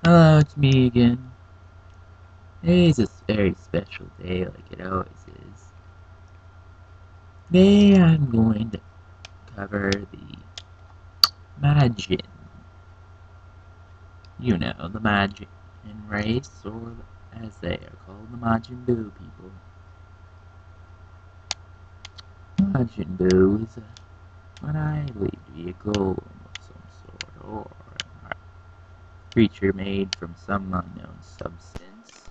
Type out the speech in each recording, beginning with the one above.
Hello, it's me again. Today's a very special day, like it always is. Today I'm going to cover the majin. You know, the majin race, or as they are called, the Majin Buu people. Majin Buu is what I believe to be a golem of some sort, or a creature made from some unknown substance.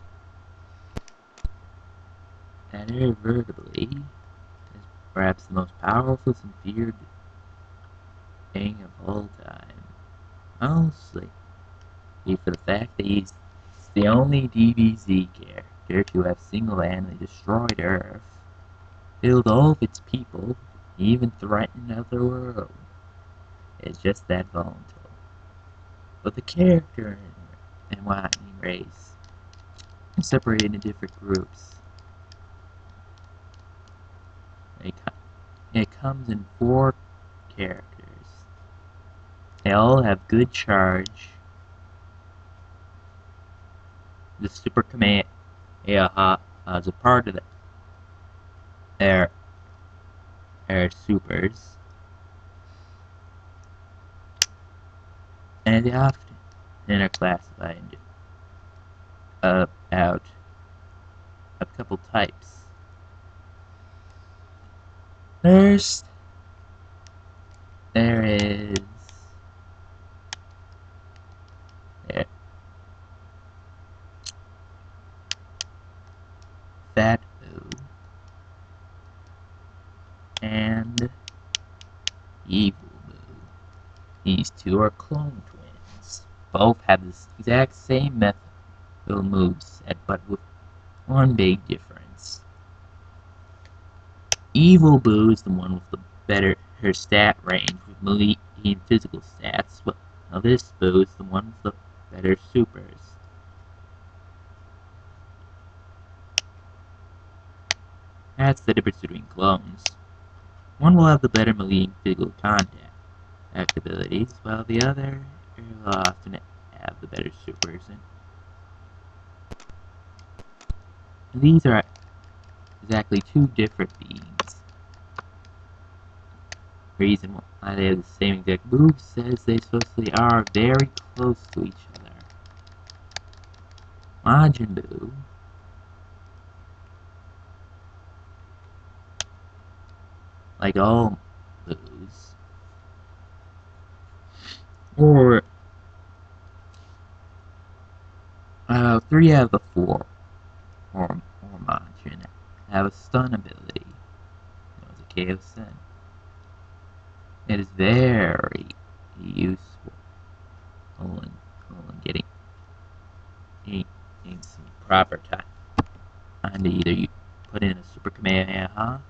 And invertibly is perhaps the most powerful and feared thing of all time. Mostly for the fact that he's the only DBZ character to have single-handedly destroyed Earth, killed all of its people, even threatened other world. It's just that volatile. But the character and Watney race is separated into different groups. It comes in 4 characters. They all have good charge. The Super Kamehameha as a part of their supers, and they often are classified into out a couple types. First, there is Fat Boo and Evil Boo. These two are clone twins. Both have the exact same method moveset, but with one big difference. Evil Boo is the one with the better her stat range with melee and physical stats. Well, now this Boo is the one with the better supers. That's the difference between clones. One will have the better melee and physical contact abilities, while the other will often have the better supers. And these are exactly 2 different beings. The reason why they have the same exact move says they supposedly are very close to each other. Majin Buu like all Boos, or 3 out of the 4 or Majin have a stun ability, known as a KO Sen. It is very useful in getting some proper time to either you put in a Super Kamehameha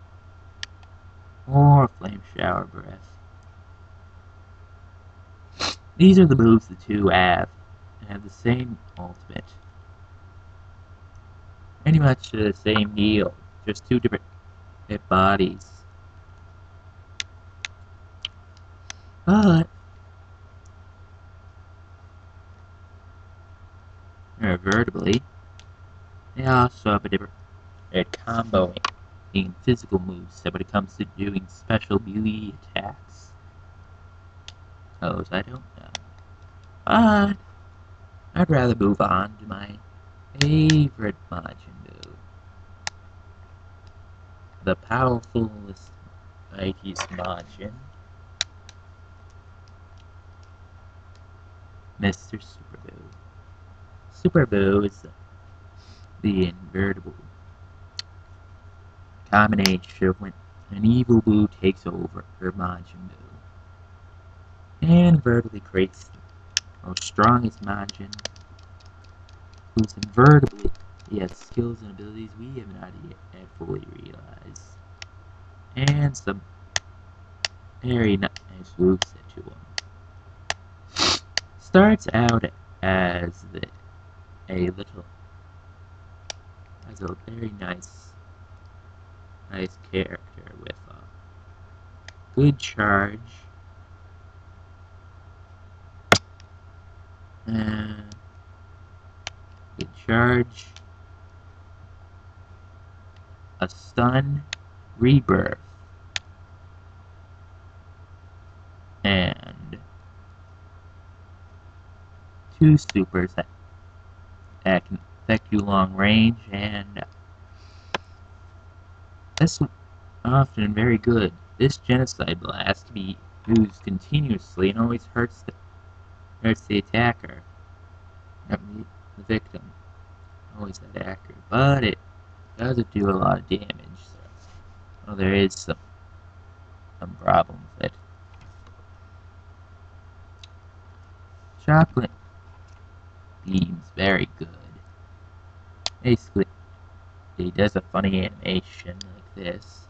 or a Flame Shower Breath. These are the moves the 2 have, and have the same ultimate. Pretty much the same deal, just 2 different bodies. But invertibly, they also have a different comboing in physical moves when it comes to doing special melee attacks. Those I don't know. But I'd rather move on to my favorite Majin Buu. The powerfulest, mightiest Majin, Mr. Super Buu. Super Buu is the invertible combination of when an evil Buu takes over her Majin Buu, and invertibly creates the most strongest Majin, who's invertibly has skills and abilities we have not yet fully realized, and some very nice moveset to him. Starts out as a very nice character with good charge, charge, a stun, rebirth, and 2 supers that can affect you long range, and that's often very good. This genocide blast can be used continuously and always hurts the attacker, not the victim. Always that accurate, but it doesn't do a lot of damage. So, well, there is some problems with it. Chocolate beam's very good. Basically, it does a funny animation like this.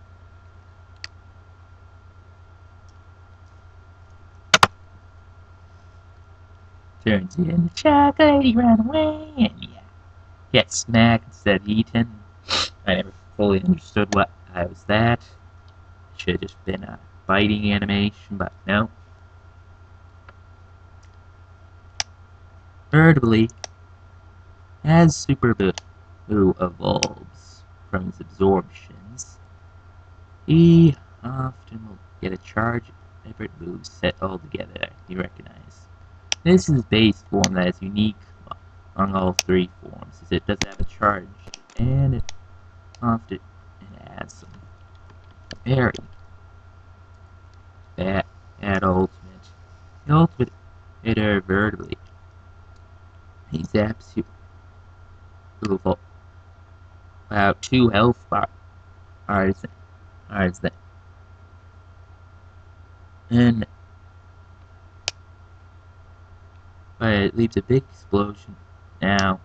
Turns it into chocolate, he ran away, and yeah, get smacked instead of eaten. I never fully understood what I was that. Should have just been a fighting animation, but no. Thirdly, as Super Boo evolves from his absorptions, he often will get a charge different moves set all together that you recognize. This is base form that is unique among all 3 forms, as it does have a charge, and it often adds some very bad ultimate. The ultimate inadvertently, he zaps you with about 2 health bars, and but it leaves a big explosion. Now,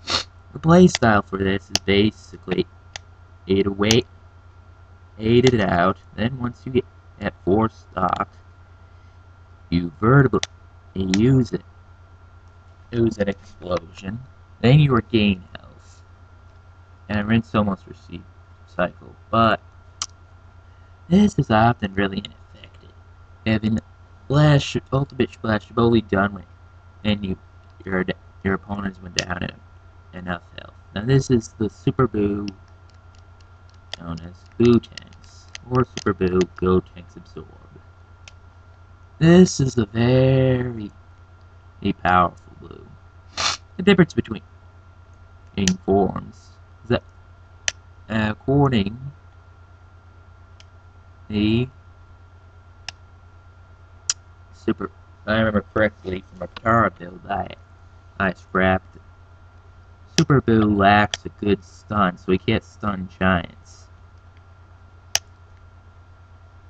the playstyle for this is basically aid it out, then once you get at 4 stock, you vertically use an explosion, then you regain health, and rinse almost recycle, but this is often really ineffective. Having ultimate splash you've only done when your opponents went down at enough health. Now this is the Super Boo, known as Boo Tanks, or Super Boo Go Tanks Absorb. This is a very powerful Boo. The difference between forms is that according the Super, I remember correctly from a potara build I scrapped. Super Boo lacks a good stun, so he can't stun giants.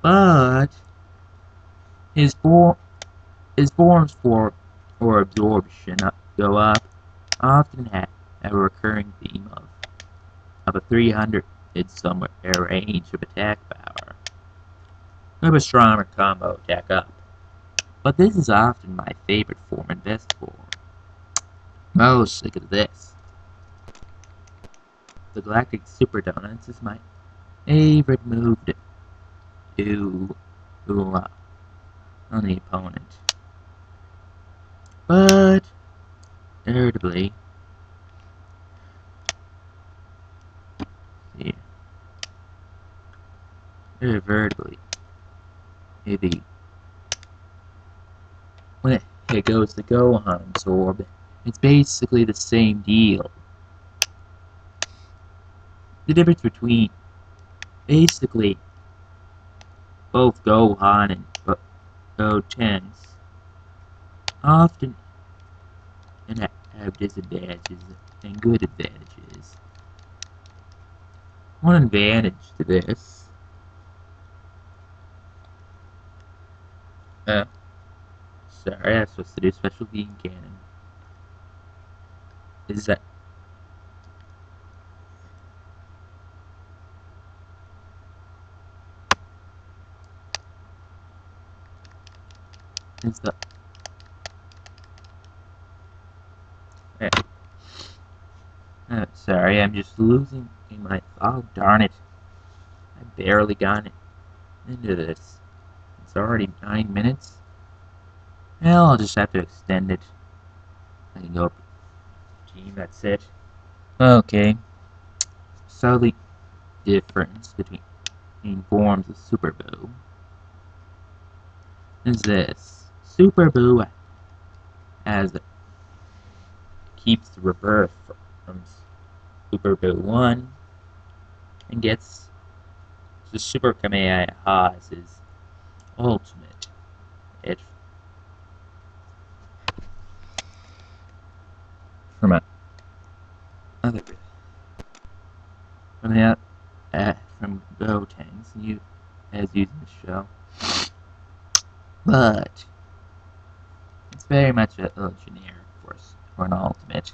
But his forms for absorption go up often have a recurring theme of a 300 somewhere range of attack power. Have a stronger combo attack up. But this is often my favorite form and best form. Most look at this. The Galactic Super Donuts is my favorite move to do on the opponent. But irritably, maybe when it goes to Gohan Absorb, it's basically the same deal. The difference between basically both Gohan and Gotenks often have disadvantages and good advantages. One advantage to this sorry, I was supposed to do special beam cannon. Is that sorry, I'm just losing my, oh darn it. I barely got into this. It's already 9 minutes. Well, I'll just have to extend it. I can go up to team, that's it. Okay. So the difference between forms of Super Boo is this. Super Boo as keeps the rebirth from Super Boo 1 and gets the Super Kamehameha as his ultimate. It from a other from the from Go Tanks you as using the show, but it's very much a little generic for an ultimate.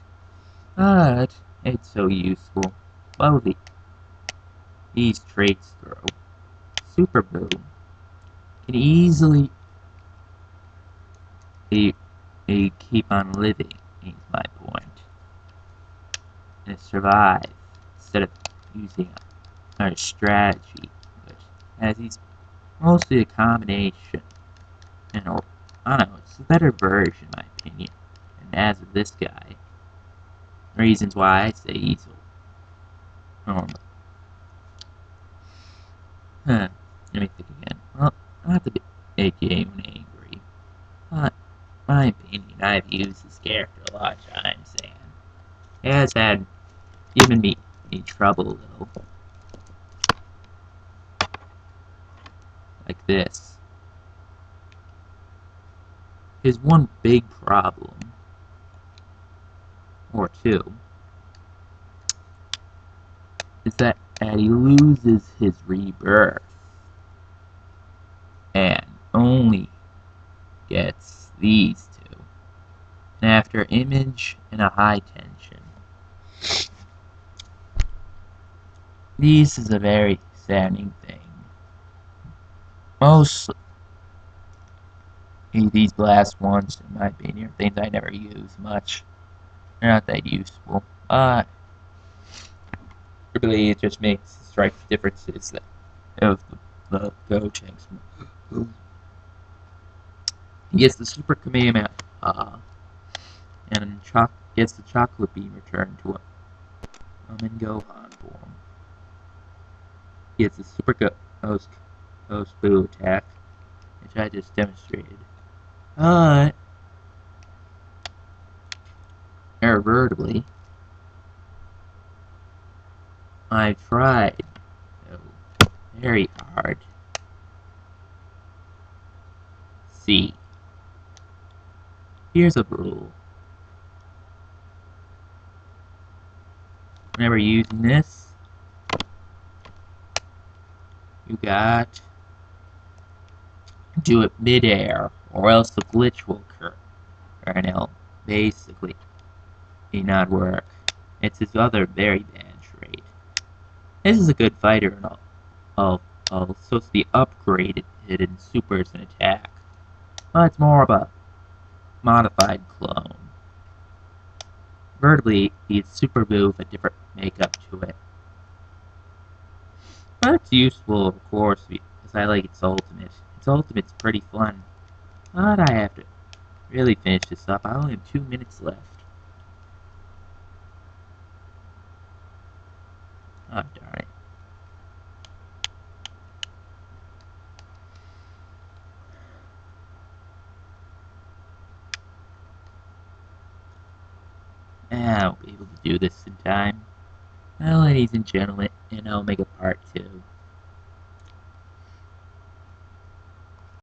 But it's so useful. Both these traits throw Super Boo can easily keep on living. Is my point. And survive instead of using a strategy, which as he's mostly a combination. And I don't know, it's a better version, in my opinion. And as of this guy, reasons why I say he's normal. Let me think again. Well, not to make anyone angry, but my opinion, I've used this character a lot of times, and it has given me trouble though. Like this. His one big problem, or two, is that he loses his rebirth and only gets these two. And after image and a high tension, this is a very saddening thing. Mostly, these last ones, in my opinion, are things I never use much. They're not that useful. Really, it just makes strike differences of the Go Tanks. He gets the Super Kamehameha, and gets the Chocolate Beam returned to him in Gohan form. He gets the Super Ghost Boo attack, which I just demonstrated. Irrevertibly, I tried very hard. See, here's a rule. Whenever using this, you got to do it mid-air, or else the glitch will occur. Or it'll basically not work. It's his other very bad trait. This is a good fighter and all supposed to be upgraded in supers and attack. But it's more of a modified clone. Vertically, he's Super Boo with a different makeup to it. But it's useful, of course, because I like its ultimate. Its ultimate's pretty fun. But I have to really finish this up. I only have 2 minutes left. Oh, darn it. I won't be able to do this in time. Well, ladies and gentlemen, and I'll make a part 2.